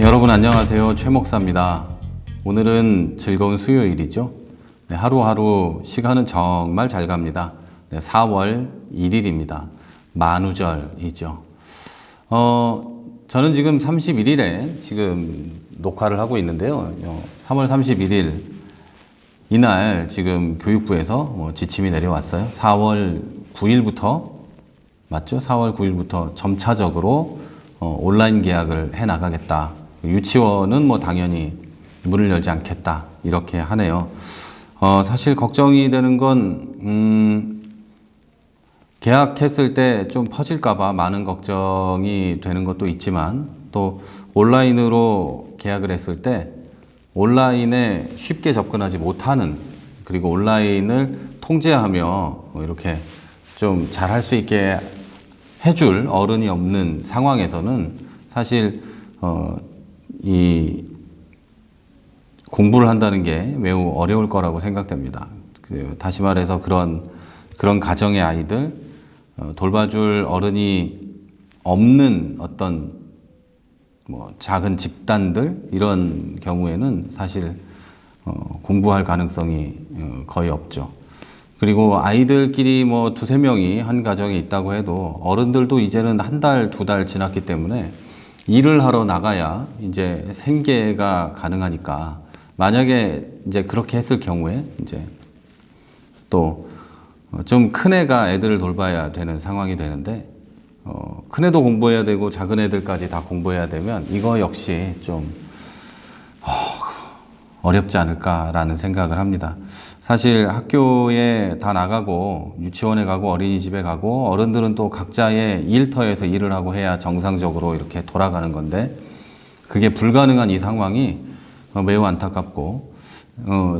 여러분 안녕하세요. 최 목사입니다. 오늘은 즐거운 수요일이죠. 하루하루 시간은 정말 잘 갑니다. 4월 1일입니다. 만우절이죠. 저는 지금 31일에 지금 녹화를 하고 있는데요. 3월 31일 이날 지금 교육부에서 지침이 내려왔어요. 4월 9일부터 맞죠? 4월 9일부터 점차적으로 온라인 계약을 해 나가겠다. 유치원은 당연히 문을 열지 않겠다. 이렇게 하네요. 사실 걱정이 되는 건 계약했을 때 좀 퍼질까봐 많은 걱정이 되는 것도 있지만 또 온라인으로 계약을 했을 때 온라인에 쉽게 접근하지 못하는 그리고 온라인을 통제하며 이렇게 좀 잘할 수 있게 해줄 어른이 없는 상황에서는 사실 이 공부를 한다는 게 매우 어려울 거라고 생각됩니다. 다시 말해서 그런 가정의 아이들 돌봐줄 어른이 없는 어떤 작은 집단들 이런 경우에는 사실 공부할 가능성이 거의 없죠. 그리고 아이들끼리 두세 명이 한 가정에 있다고 해도 어른들도 이제는 한 달, 두 달 지났기 때문에 일을 하러 나가야 이제 생계가 가능하니까 만약에 이제 그렇게 했을 경우에 이제 또 좀 큰 애가 애들을 돌봐야 되는 상황이 되는데 큰 애도 공부해야 되고 작은 애들까지 다 공부해야 되면 이거 역시 좀 어렵지 않을까라는 생각을 합니다. 사실 학교에 다 나가고 유치원에 가고 어린이집에 가고 어른들은 또 각자의 일터에서 일을 하고 해야 정상적으로 이렇게 돌아가는 건데 그게 불가능한 이 상황이 매우 안타깝고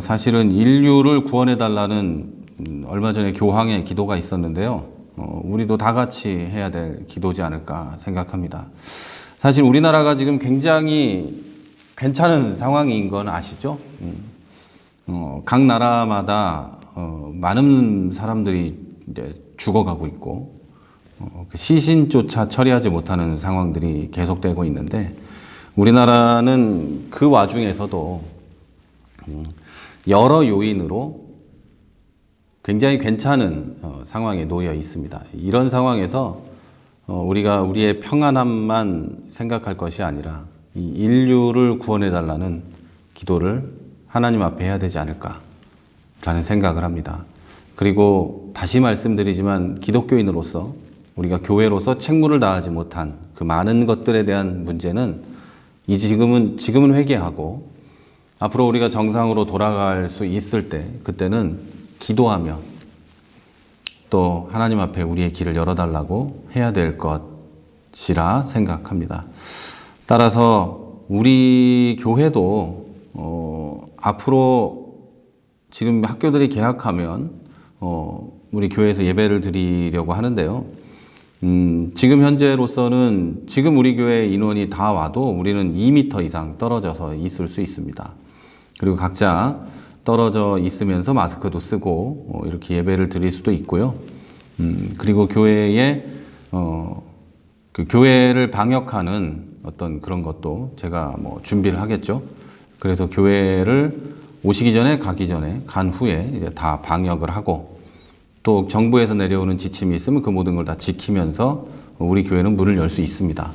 사실은 인류를 구원해 달라는 얼마 전에 교황의 기도가 있었는데요. 우리도 다 같이 해야 될 기도지 않을까 생각합니다. 사실 우리나라가 지금 굉장히 괜찮은 상황인 건 아시죠? 각 나라마다 많은 사람들이 이제 죽어가고 있고 시신조차 처리하지 못하는 상황들이 계속되고 있는데 우리나라는 그 와중에서도 여러 요인으로 굉장히 괜찮은 상황에 놓여 있습니다. 이런 상황에서 우리가 우리의 평안함만 생각할 것이 아니라 이 인류를 구원해 달라는 기도를 하나님 앞에 해야 되지 않을까라는 생각을 합니다. 그리고 다시 말씀드리지만 기독교인으로서 우리가 교회로서 책무를 다하지 못한 그 많은 것들에 대한 문제는 지금은 회개하고 앞으로 우리가 정상으로 돌아갈 수 있을 때 그때는 기도하며 또 하나님 앞에 우리의 길을 열어달라고 해야 될 것이라 생각합니다. 따라서 우리 교회도 앞으로 지금 학교들이 개학하면 우리 교회에서 예배를 드리려고 하는데요. 지금 현재로서는 지금 우리 교회 인원이 다 와도 우리는 2m 이상 떨어져서 있을 수 있습니다. 그리고 각자 떨어져 있으면서 마스크도 쓰고 이렇게 예배를 드릴 수도 있고요. 그리고 교회에 그 교회를 방역하는 어떤 그런 것도 제가 준비를 하겠죠. 그래서 교회를 오시기 전에 가기 전에 간 후에 이제 다 방역을 하고 또 정부에서 내려오는 지침이 있으면 그 모든 걸 다 지키면서 우리 교회는 문을 열 수 있습니다.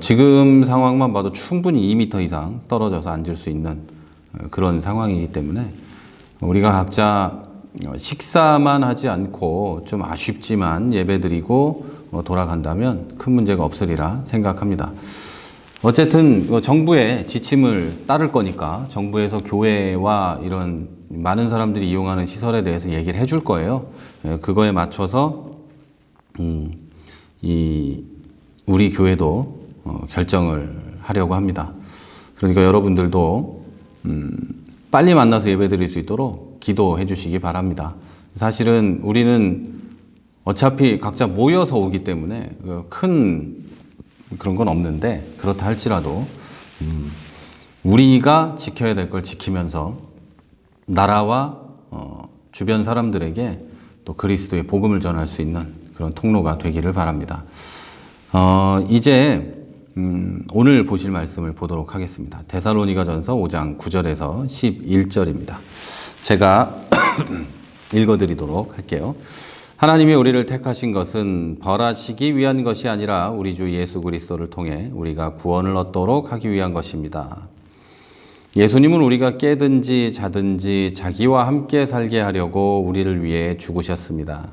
지금 상황만 봐도 충분히 2m 이상 떨어져서 앉을 수 있는 그런 상황이기 때문에 우리가 각자 식사만 하지 않고 좀 아쉽지만 예배드리고 돌아간다면 큰 문제가 없으리라 생각합니다. 어쨌든 정부의 지침을 따를 거니까 정부에서 교회와 이런 많은 사람들이 이용하는 시설에 대해서 얘기를 해줄 거예요. 그거에 맞춰서 우리 교회도 결정을 하려고 합니다. 그러니까 여러분들도 빨리 만나서 예배드릴 수 있도록 기도해 주시기 바랍니다. 사실은 우리는 어차피 각자 모여서 오기 때문에 큰 그런 건 없는데 그렇다 할지라도 우리가 지켜야 될 걸 지키면서 나라와 주변 사람들에게 또 그리스도의 복음을 전할 수 있는 그런 통로가 되기를 바랍니다. 이제 오늘 보실 말씀을 보도록 하겠습니다. 데살로니가전서 5장 9절에서 11절입니다. 제가 읽어드리도록 할게요. 하나님이 우리를 택하신 것은 벌하시기 위한 것이 아니라 우리 주 예수 그리스도를 통해 우리가 구원을 얻도록 하기 위한 것입니다. 예수님은 우리가 깨든지 자든지 자기와 함께 살게 하려고 우리를 위해 죽으셨습니다.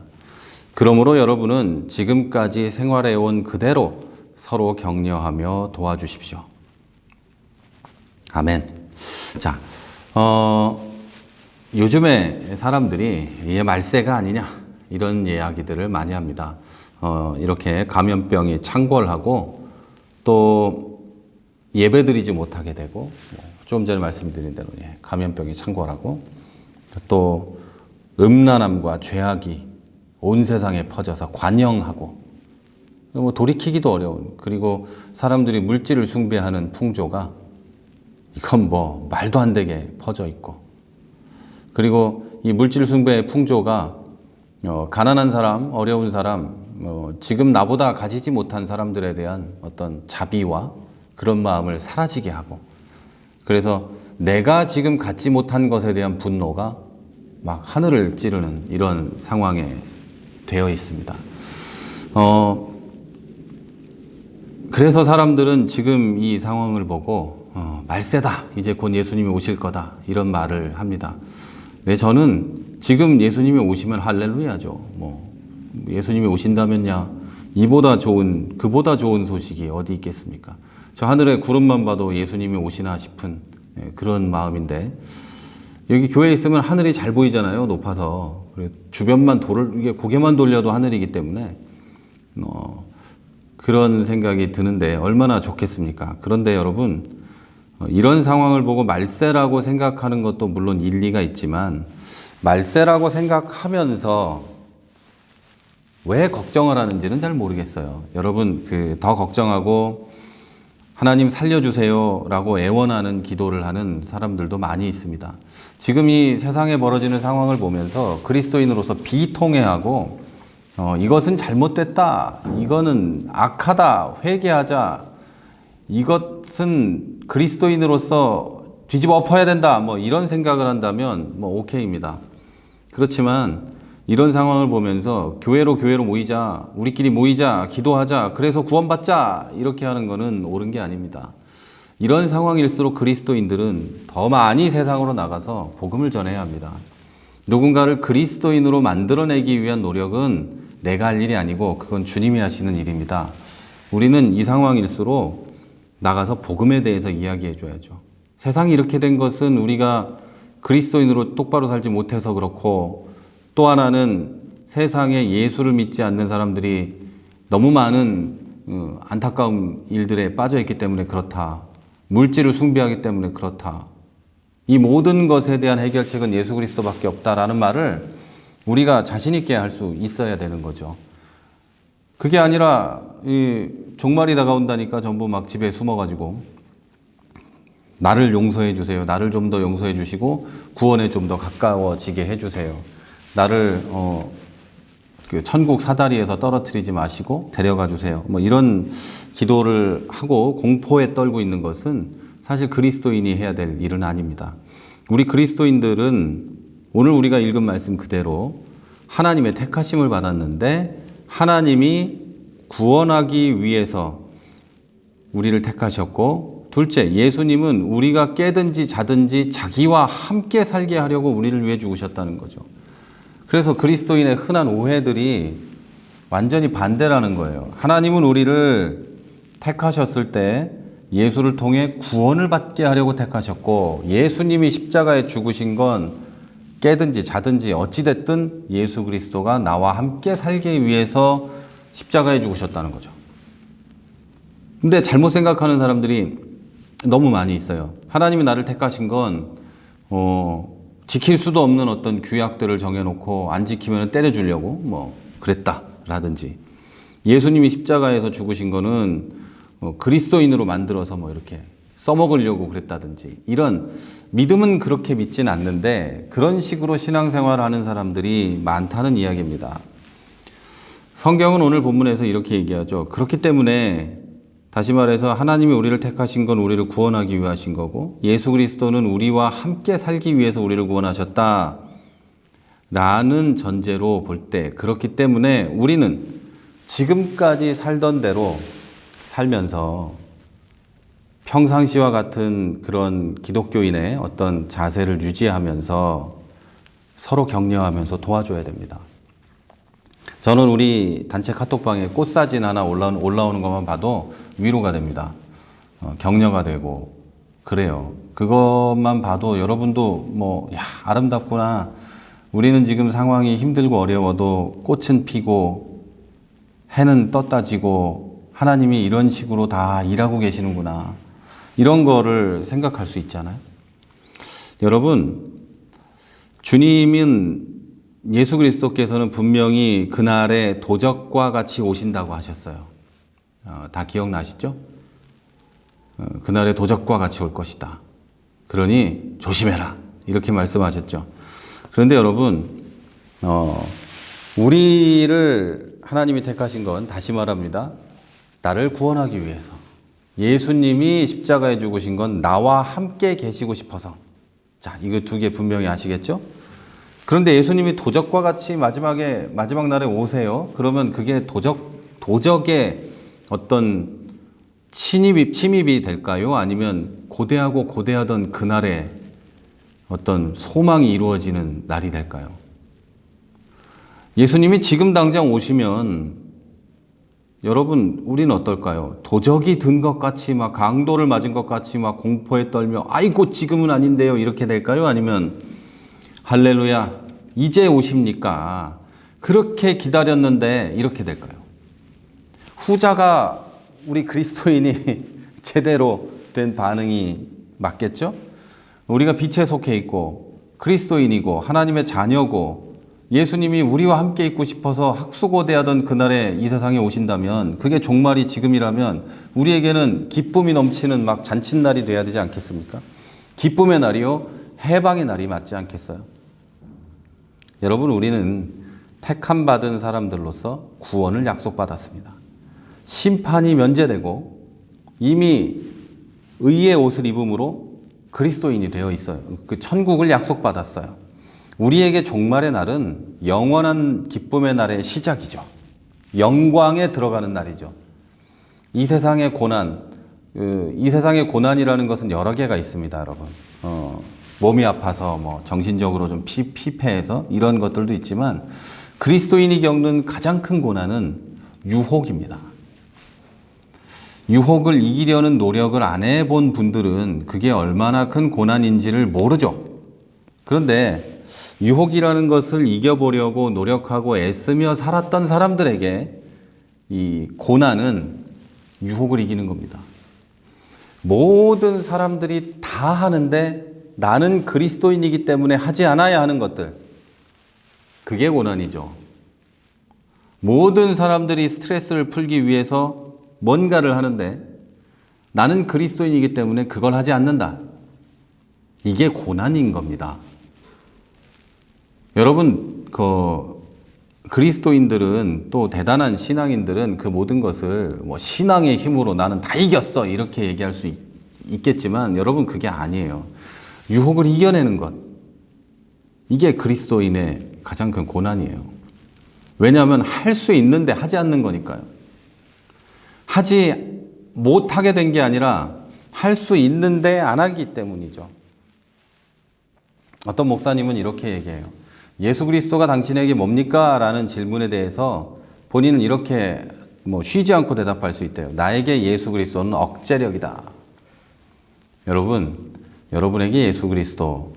그러므로 여러분은 지금까지 생활해온 그대로 서로 격려하며 도와주십시오. 아멘. 자, 요즘에 사람들이 이게 말세가 아니냐 이런 이야기들을 많이 합니다. 이렇게 감염병이 창궐하고 또 예배드리지 못하게 되고 좀 전에 말씀드린 대로 감염병이 창궐하고 또 음란함과 죄악이 온 세상에 퍼져서 관영하고 뭐 돌이키기도 어려운 그리고 사람들이 물질을 숭배하는 풍조가 이건 뭐 말도 안 되게 퍼져 있고 그리고 이 물질 숭배의 풍조가 가난한 사람, 어려운 사람, 지금 나보다 가지지 못한 사람들에 대한 어떤 자비와 그런 마음을 사라지게 하고 그래서 내가 지금 갖지 못한 것에 대한 분노가 막 하늘을 찌르는 이런 상황에 되어 있습니다. 그래서 사람들은 지금 이 상황을 보고 말세다, 이제 곧 예수님이 오실 거다 이런 말을 합니다. 네, 저는 지금 예수님이 오시면 할렐루야죠. 뭐 예수님이 오신다면야 그보다 좋은 소식이 어디 있겠습니까? 저 하늘의 구름만 봐도 예수님이 오시나 싶은 그런 마음인데 여기 교회에 있으면 하늘이 잘 보이잖아요. 높아서 주변만 이게 고개만 돌려도 하늘이기 때문에 그런 생각이 드는데 얼마나 좋겠습니까? 그런데 여러분 이런 상황을 보고 말세라고 생각하는 것도 물론 일리가 있지만 말세라고 생각하면서 왜 걱정을 하는지는 잘 모르겠어요. 여러분 더 걱정하고 하나님 살려주세요 라고 애원하는 기도를 하는 사람들도 많이 있습니다. 지금 이 세상에 벌어지는 상황을 보면서 그리스도인으로서 비통해하고 이것은 잘못됐다, 이거는 악하다, 회개하자, 이것은 그리스도인으로서 뒤집어 엎어야 된다, 뭐 이런 생각을 한다면 뭐 오케이입니다. 그렇지만 이런 상황을 보면서 교회로 모이자, 우리끼리 모이자, 기도하자, 그래서 구원받자 이렇게 하는 거는 옳은 게 아닙니다. 이런 상황일수록 그리스도인들은 더 많이 세상으로 나가서 복음을 전해야 합니다. 누군가를 그리스도인으로 만들어내기 위한 노력은 내가 할 일이 아니고 그건 주님이 하시는 일입니다. 우리는 이 상황일수록 나가서 복음에 대해서 이야기해 줘야죠. 세상이 이렇게 된 것은 우리가 그리스도인으로 똑바로 살지 못해서 그렇고 또 하나는 세상에 예수를 믿지 않는 사람들이 너무 많은 안타까운 일들에 빠져 있기 때문에 그렇다. 물질을 숭배하기 때문에 그렇다. 이 모든 것에 대한 해결책은 예수 그리스도밖에 없다라는 말을 우리가 자신 있게 할 수 있어야 되는 거죠. 그게 아니라 이 종말이 다가온다니까 전부 막 집에 숨어가지고 나를 용서해 주세요. 나를 좀 더 용서해 주시고 구원에 좀 더 가까워지게 해주세요. 나를 그 천국 사다리에서 떨어뜨리지 마시고 데려가 주세요. 뭐 이런 기도를 하고 공포에 떨고 있는 것은 사실 그리스도인이 해야 될 일은 아닙니다. 우리 그리스도인들은 오늘 우리가 읽은 말씀 그대로 하나님의 택하심을 받았는데 하나님이 구원하기 위해서 우리를 택하셨고 둘째, 예수님은 우리가 깨든지 자든지 자기와 함께 살게 하려고 우리를 위해 죽으셨다는 거죠. 그래서 그리스도인의 흔한 오해들이 완전히 반대라는 거예요. 하나님은 우리를 택하셨을 때 예수를 통해 구원을 받게 하려고 택하셨고 예수님이 십자가에 죽으신 건 깨든지 자든지 어찌됐든 예수 그리스도가 나와 함께 살기 위해서 십자가에 죽으셨다는 거죠. 근데 잘못 생각하는 사람들이 너무 많이 있어요. 하나님이 나를 택하신 건 지킬 수도 없는 어떤 규약들을 정해놓고 안 지키면 때려주려고 뭐 그랬다라든지 예수님이 십자가에서 죽으신 거는 그리스도인으로 만들어서 뭐 이렇게 써먹으려고 그랬다든지 이런 믿음은 그렇게 믿진 않는데 그런 식으로 신앙생활하는 사람들이 많다는 이야기입니다. 성경은 오늘 본문에서 이렇게 얘기하죠. 그렇기 때문에 다시 말해서 하나님이 우리를 택하신 건 우리를 구원하기 위하신 거고 예수 그리스도는 우리와 함께 살기 위해서 우리를 구원하셨다 라는 전제로 볼 때, 그렇기 때문에 우리는 지금까지 살던 대로 살면서 평상시와 같은 그런 기독교인의 어떤 자세를 유지하면서 서로 격려하면서 도와줘야 됩니다. 저는 우리 단체 카톡방에 꽃사진 하나 올라오는 것만 봐도 위로가 됩니다. 격려가 되고 그래요. 그것만 봐도 여러분도 아름답구나. 우리는 지금 상황이 힘들고 어려워도 꽃은 피고 해는 떴다 지고 하나님이 이런 식으로 다 일하고 계시는구나. 이런 거를 생각할 수 있잖아요. 여러분, 주님은 예수 그리스도께서는 분명히 그날에 도적과 같이 오신다고 하셨어요. 다 기억나시죠? 그날에 도적과 같이 올 것이다. 그러니 조심해라. 이렇게 말씀하셨죠. 그런데 여러분, 우리를 하나님이 택하신 건 다시 말합니다. 나를 구원하기 위해서. 예수님이 십자가에 죽으신 건 나와 함께 계시고 싶어서. 자, 이거 두 개 분명히 아시겠죠? 그런데 예수님이 도적과 같이 마지막 날에 오세요. 그러면 그게 도적의 어떤 침입이 될까요? 아니면 고대하던 그날에 어떤 소망이 이루어지는 날이 될까요? 예수님이 지금 당장 오시면 여러분, 우리는 어떨까요? 도적이 든 것 같이 막 강도를 맞은 것 같이 막 공포에 떨며 아이고 지금은 아닌데요 이렇게 될까요? 아니면 할렐루야 이제 오십니까? 그렇게 기다렸는데 이렇게 될까요? 후자가 우리 그리스도인이 제대로 된 반응이 맞겠죠? 우리가 빛에 속해 있고 그리스도인이고 하나님의 자녀고 예수님이 우리와 함께 있고 싶어서 학수고대하던 그날에 이 세상에 오신다면 그게 종말이 지금이라면 우리에게는 기쁨이 넘치는 막 잔칫날이 돼야 되지 않겠습니까? 기쁨의 날이요 해방의 날이 맞지 않겠어요? 여러분, 우리는 택함 받은 사람들로서 구원을 약속받았습니다. 심판이 면제되고 이미 의의 옷을 입음으로 그리스도인이 되어 있어요. 그 천국을 약속받았어요. 우리에게 종말의 날은 영원한 기쁨의 날의 시작이죠. 영광에 들어가는 날이죠. 이 세상의 고난이라는 것은 여러 개가 있습니다, 여러분. 몸이 아파서 정신적으로 좀 피폐해서 이런 것들도 있지만 그리스도인이 겪는 가장 큰 고난은 유혹입니다. 유혹을 이기려는 노력을 안 해본 분들은 그게 얼마나 큰 고난인지를 모르죠. 그런데 유혹이라는 것을 이겨보려고 노력하고 애쓰며 살았던 사람들에게 이 고난은 유혹을 이기는 겁니다. 모든 사람들이 다 하는데 나는 그리스도인이기 때문에 하지 않아야 하는 것들, 그게 고난이죠. 모든 사람들이 스트레스를 풀기 위해서 뭔가를 하는데 나는 그리스도인이기 때문에 그걸 하지 않는다. 이게 고난인 겁니다. 여러분, 그리스도인들은 또 대단한 신앙인들은 그 모든 것을 신앙의 힘으로 나는 다 이겼어 이렇게 얘기할 수 있겠지만 여러분, 그게 아니에요. 유혹을 이겨내는 것, 이게 그리스도인의 가장 큰 고난이에요. 왜냐하면 할 수 있는데 하지 않는 거니까요. 하지 못하게 된 게 아니라 할 수 있는데 안 하기 때문이죠. 어떤 목사님은 이렇게 얘기해요. 예수 그리스도가 당신에게 뭡니까? 라는 질문에 대해서 본인은 이렇게 쉬지 않고 대답할 수 있대요. 나에게 예수 그리스도는 억제력이다. 여러분, 여러분에게 예수 그리스도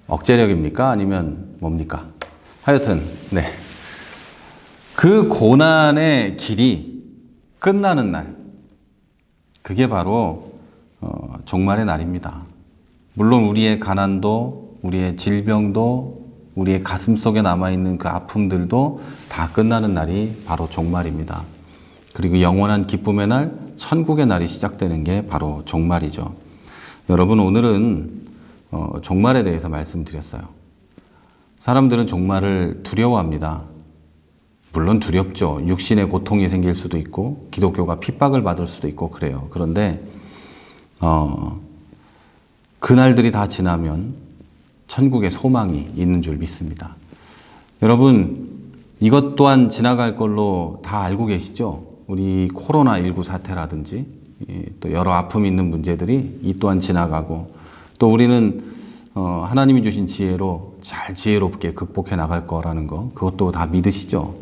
억제력입니까? 아니면 뭡니까? 하여튼, 네. 그 고난의 길이 끝나는 날, 그게 바로 종말의 날입니다. 물론 우리의 가난도, 우리의 질병도, 우리의 가슴 속에 남아있는 그 아픔들도 다 끝나는 날이 바로 종말입니다. 그리고 영원한 기쁨의 날, 천국의 날이 시작되는 게 바로 종말이죠. 여러분, 오늘은 종말에 대해서 말씀드렸어요. 사람들은 종말을 두려워합니다. 물론 두렵죠. 육신의 고통이 생길 수도 있고 기독교가 핍박을 받을 수도 있고 그래요. 그런데 그날들이 다 지나면 천국의 소망이 있는 줄 믿습니다. 여러분, 이것 또한 지나갈 걸로 다 알고 계시죠? 우리 코로나19 사태라든지 또 여러 아픔이 있는 문제들이 이 또한 지나가고 또 우리는 하나님이 주신 지혜로 잘 지혜롭게 극복해 나갈 거라는 거, 그것도 다 믿으시죠?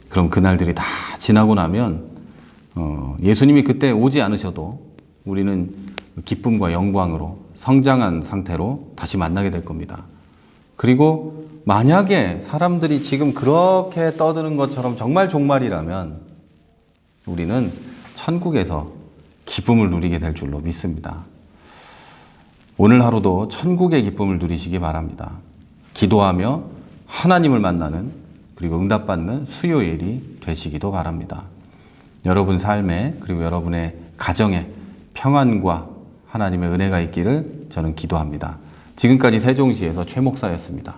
그럼 그날들이 다 지나고 나면 예수님이 그때 오지 않으셔도 우리는 기쁨과 영광으로 성장한 상태로 다시 만나게 될 겁니다. 그리고 만약에 사람들이 지금 그렇게 떠드는 것처럼 정말 종말이라면 우리는 천국에서 기쁨을 누리게 될 줄로 믿습니다. 오늘 하루도 천국의 기쁨을 누리시기 바랍니다. 기도하며 하나님을 만나는 그리고 응답받는 수요일이 되시기도 바랍니다. 여러분 삶에 그리고 여러분의 가정에 평안과 하나님의 은혜가 있기를 저는 기도합니다. 지금까지 세종시에서 최 목사였습니다.